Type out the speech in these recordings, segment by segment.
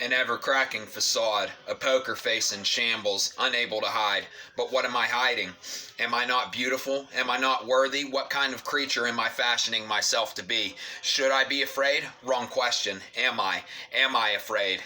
An ever-cracking facade, a poker face in shambles, unable to hide. But what am I hiding? Am I not beautiful? Am I not worthy? What kind of creature am I fashioning myself to be? Should I be afraid? Wrong question. Am I? Am I afraid?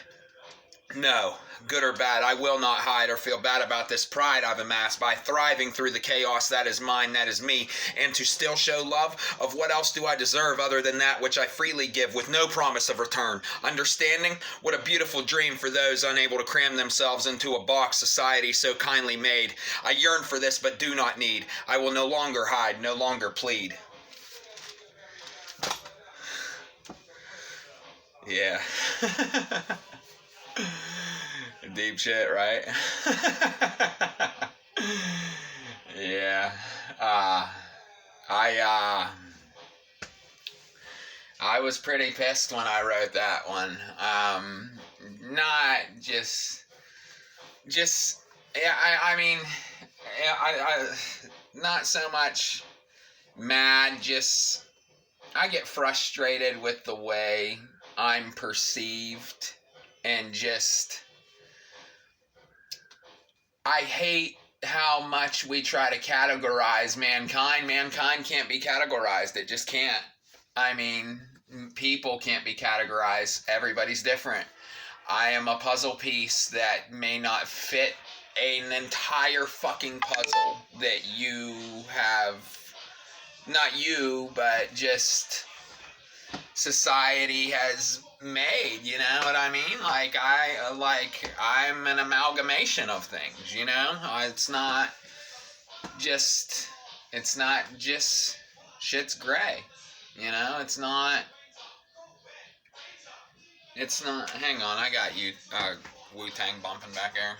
No, good or bad, I will not hide or feel bad about this pride I've amassed by thriving through the chaos that is mine, that is me, and to still show love. Of what else do I deserve other than that which I freely give with no promise of return? Understanding? What a beautiful dream for those unable to cram themselves into a box society so kindly made. I yearn for this but do not need. I will no longer hide, no longer plead. Yeah. Deep shit, right? Yeah. I was pretty pissed when I wrote that one. Not just yeah. I mean, yeah, I not so much mad. Just I get frustrated with the way I'm perceived. And just, I hate how much we try to categorize mankind. Mankind can't be categorized. It just can't. I mean, people can't be categorized. Everybody's different. I am a puzzle piece that may not fit an entire fucking puzzle that you have, not you, but just society has made, you know what I mean? Like I'm an amalgamation of things, you know? It's not just shit's gray, you know? It's not, hang on, I got you, Wu-Tang bumping back there.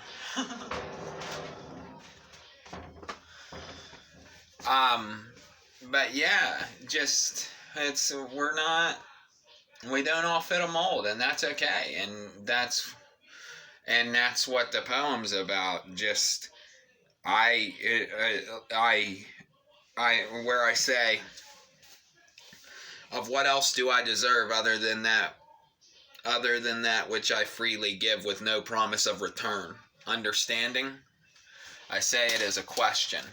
But yeah, just, we don't all fit a mold, and that's okay, and that's what the poem's about. Just where I say, of what else do I deserve other than that which I freely give with no promise of return? Understanding? I say it as a question,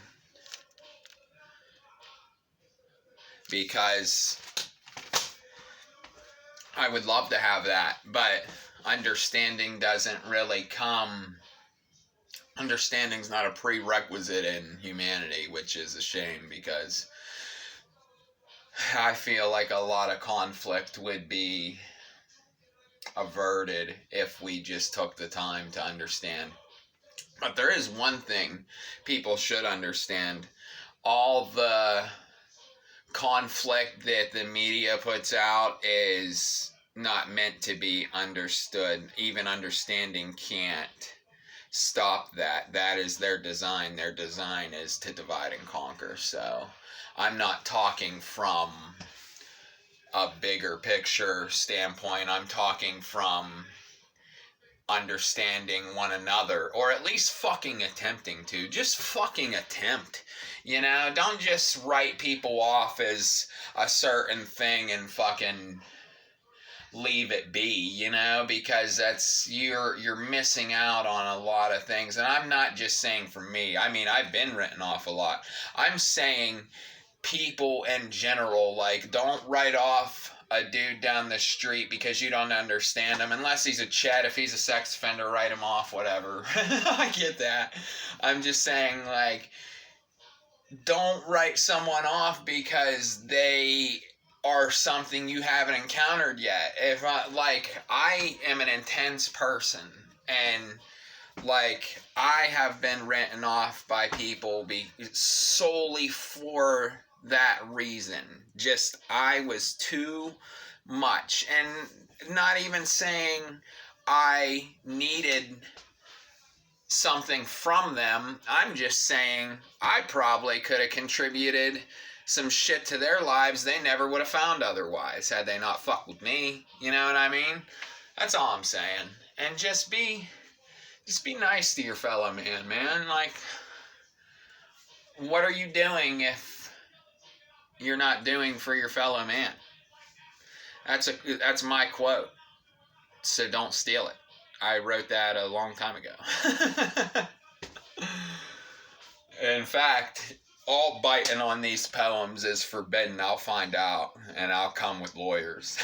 because I would love to have that, but understanding doesn't really come. Understanding's not a prerequisite in humanity, which is a shame, because I feel like a lot of conflict would be averted if we just took the time to understand. But there is one thing people should understand. All the conflict that the media puts out is not meant to be understood. Even understanding can't stop that. That is their design. Their design is to divide and conquer. So I'm not talking from a bigger picture standpoint. I'm talking from understanding one another, or at least fucking attempting to. Just fucking attempt. You know, don't just write people off as a certain thing and fucking leave it be, you know, because that's, you're missing out on a lot of things. And I'm not just saying for me. I mean, I've been written off a lot. I'm saying people in general, like, don't write off a dude down the street because you don't understand him, unless he's a Chet. If he's a sex offender, write him off, whatever. I get that. I'm just saying, like, don't write someone off because they are something you haven't encountered yet. If I am an intense person, and like, I have been written off by people solely for that reason. Just, I was too much. And not even saying I needed something from them. I'm just saying I probably could have contributed some shit to their lives they never would have found otherwise, had they not fucked with me. You know what I mean? That's all I'm saying. And just be nice to your fellow man. Like, what are you doing if you're not doing for your fellow man? That's my quote. So don't steal it. I wrote that a long time ago. In fact, all biting on these poems is forbidden. I'll find out, and I'll come with lawyers.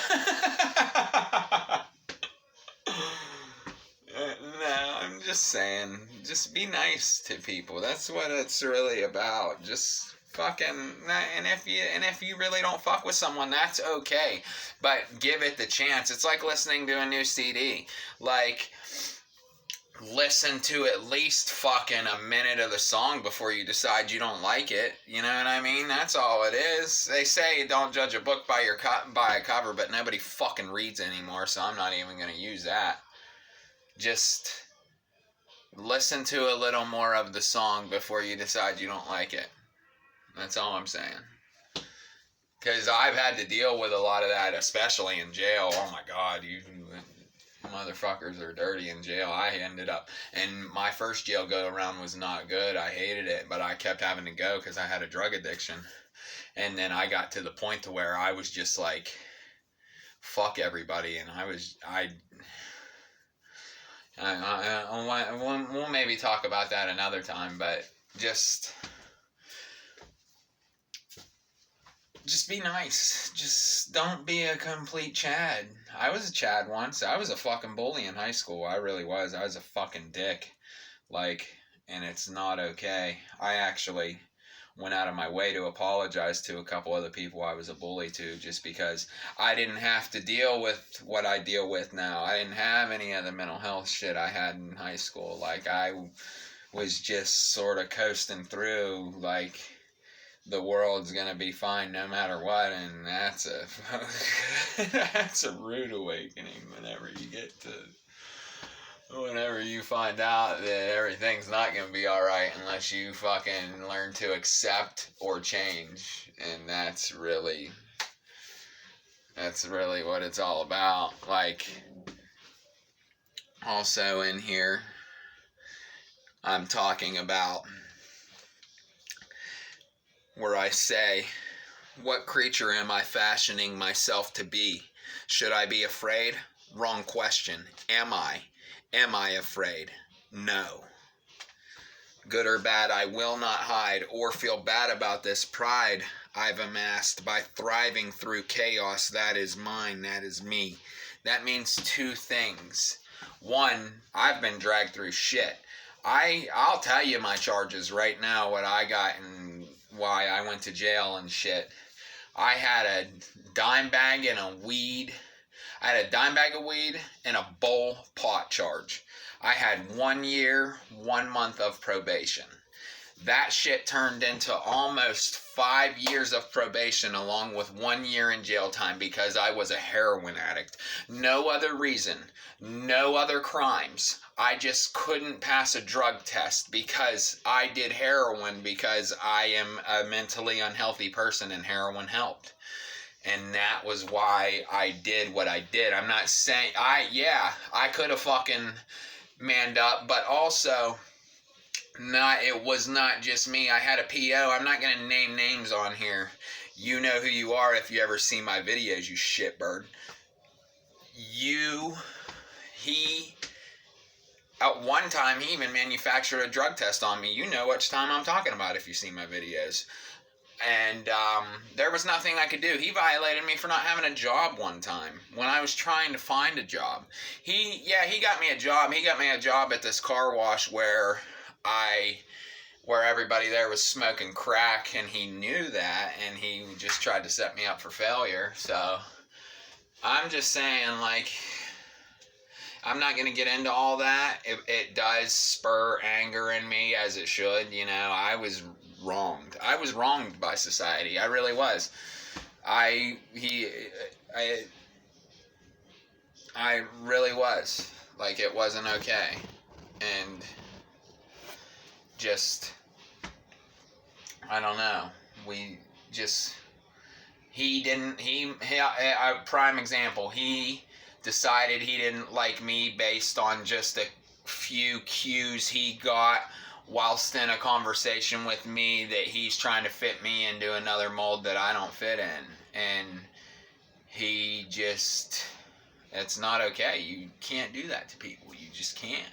No, I'm just saying, just be nice to people. That's what it's really about. Just fucking, and if you really don't fuck with someone, that's okay. But give it the chance. It's like listening to a new CD. Like, listen to at least fucking a minute of the song before you decide you don't like it. You know what I mean? That's all it is. They say don't judge a book by by a cover, but nobody fucking reads anymore, so I'm not even going to use that. Just listen to a little more of the song before you decide you don't like it. That's all I'm saying. Because I've had to deal with a lot of that, especially in jail. Oh my God, you motherfuckers are dirty in jail. I ended up, and my first jail go around was not good. I hated it, but I kept having to go because I had a drug addiction. And then I got to the point to where I was just like, fuck everybody, and we'll maybe talk about that another time, but just be nice. Just don't be a complete Chad. I was a Chad once. I was a fucking bully in high school. I really was. I was a fucking dick. Like, and it's not okay. I actually went out of my way to apologize to a couple other people I was a bully to, just because I didn't have to deal with what I deal with now. I didn't have any of the mental health shit I had in high school. Like, I was just sort of coasting through, like, the world's gonna be fine no matter what, and that's a rude awakening whenever you find out that everything's not gonna be alright unless you fucking learn to accept or change. And that's really what it's all about. Like, also in here, I'm talking about where I say, what creature am I fashioning myself to be? Should I be afraid? Wrong question. Am I? Am I afraid? No. Good or bad, I will not hide or feel bad about this pride I've amassed by thriving through chaos. That is mine. That is me. That means two things. One, I've been dragged through shit. I'll tell you my charges right now, what I got and why I went to jail and shit. I had a dime bag and a weed. I had a dime bag of weed and a bowl pot charge. I had 1 year, 1 month of probation. That shit turned into almost 5 years of probation along with 1 year in jail time because I was a heroin addict. No other reason. No other crimes. I just couldn't pass a drug test because I did heroin because I am a mentally unhealthy person and heroin helped. And that was why I did what I did. I'm not saying, I could have fucking manned up, but also, it was not just me. I had a PO. I'm not going to name names on here. You know who you are if you ever see my videos, you shitbird. At one time, he even manufactured a drug test on me. You know which time I'm talking about if you see my videos. And there was nothing I could do. He violated me for not having a job one time when I was trying to find a job. He got me a job. He got me a job at this car wash where everybody there was smoking crack, and he knew that, and he just tried to set me up for failure. So I'm just saying, like, I'm not going to get into all that. It does spur anger in me, as it should. You know, I was wronged. I was wronged by society. I really was. I really was. Like, it wasn't okay. And just, I don't know. Prime example, he decided he didn't like me based on just a few cues he got whilst in a conversation with me that he's trying to fit me into another mold that I don't fit in. And he just, It's not okay. You can't do that to people. You just can't.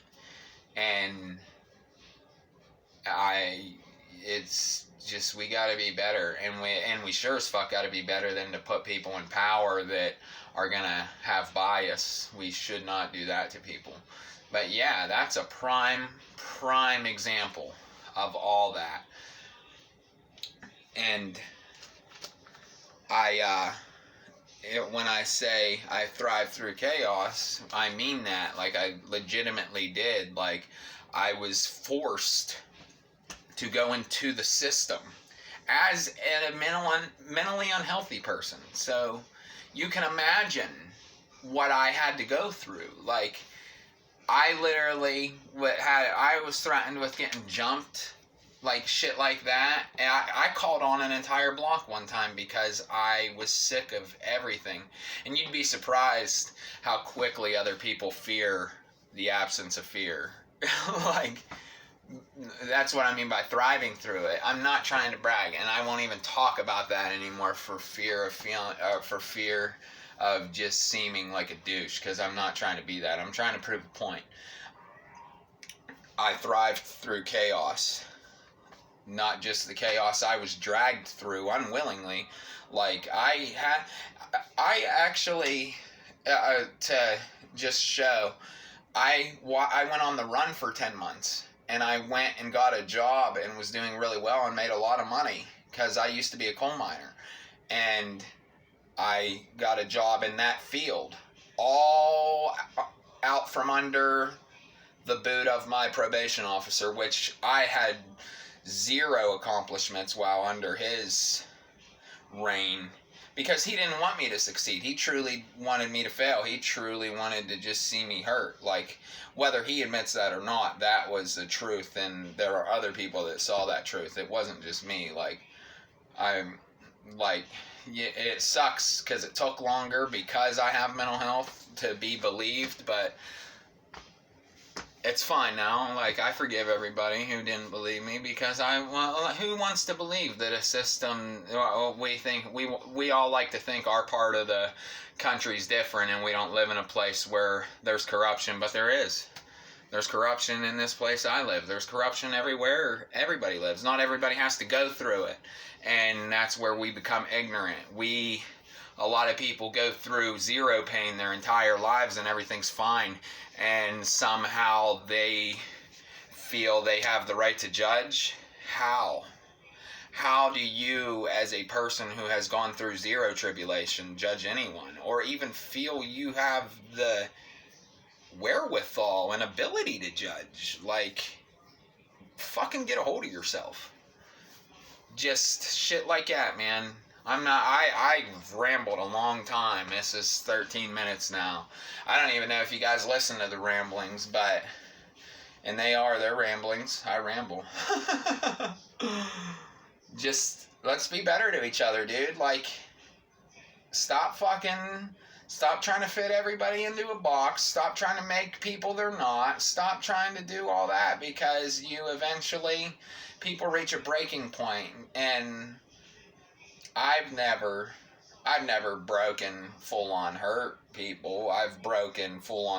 And it's just, we got to be better, and we sure as fuck got to be better than to put people in power that are gonna have bias. We should not do that to people. But yeah, that's a prime example of all that. And when I say I thrive through chaos, I mean that. Like, I legitimately did. Like, I was forced to go into the system as a mentally unhealthy person. So you can imagine what I had to go through. Like, I literally I was threatened with getting jumped, like shit like that. And I called on an entire block one time because I was sick of everything. And you'd be surprised how quickly other people fear the absence of fear. Like, that's what I mean by thriving through it. I'm not trying to brag, and I won't even talk about that anymore for fear of just seeming like a douche, because I'm not trying to be that. I'm trying to prove a point. I thrived through chaos, not just the chaos I was dragged through unwillingly. Like, I actually, to just show, I went on the run for 10 months. And I went and got a job and was doing really well and made a lot of money, because I used to be a coal miner. And I got a job in that field, all out from under the boot of my probation officer, which I had zero accomplishments while under his reign, because he didn't want me to succeed. He truly wanted me to fail. He truly wanted to just see me hurt. Like, whether he admits that or not, that was the truth, and there are other people that saw that truth. It wasn't just me. Like, it sucks because it took longer because I have mental health to be believed, but it's fine now. Like, I forgive everybody who didn't believe me, because who wants to believe that a system, we all like to think our part of the country's different and we don't live in a place where there's corruption, but there is. There's corruption in this place I live. There's corruption everywhere everybody lives. Not everybody has to go through it. And that's where we become ignorant. A lot of people go through zero pain their entire lives and everything's fine. And somehow they feel they have the right to judge. How? How do you, as a person who has gone through zero tribulation, judge anyone? Or even feel you have the wherewithal and ability to judge? Like, fucking get a hold of yourself. Just shit like that, man. I've rambled a long time. This is 13 minutes now. I don't even know if you guys listen to the ramblings, and they're ramblings. I ramble. Just, let's be better to each other, dude. Like, stop trying to fit everybody into a box. Stop trying to make people they're not. Stop trying to do all that, because people reach a breaking point. And I've never broken full on hurt people. I've broken full on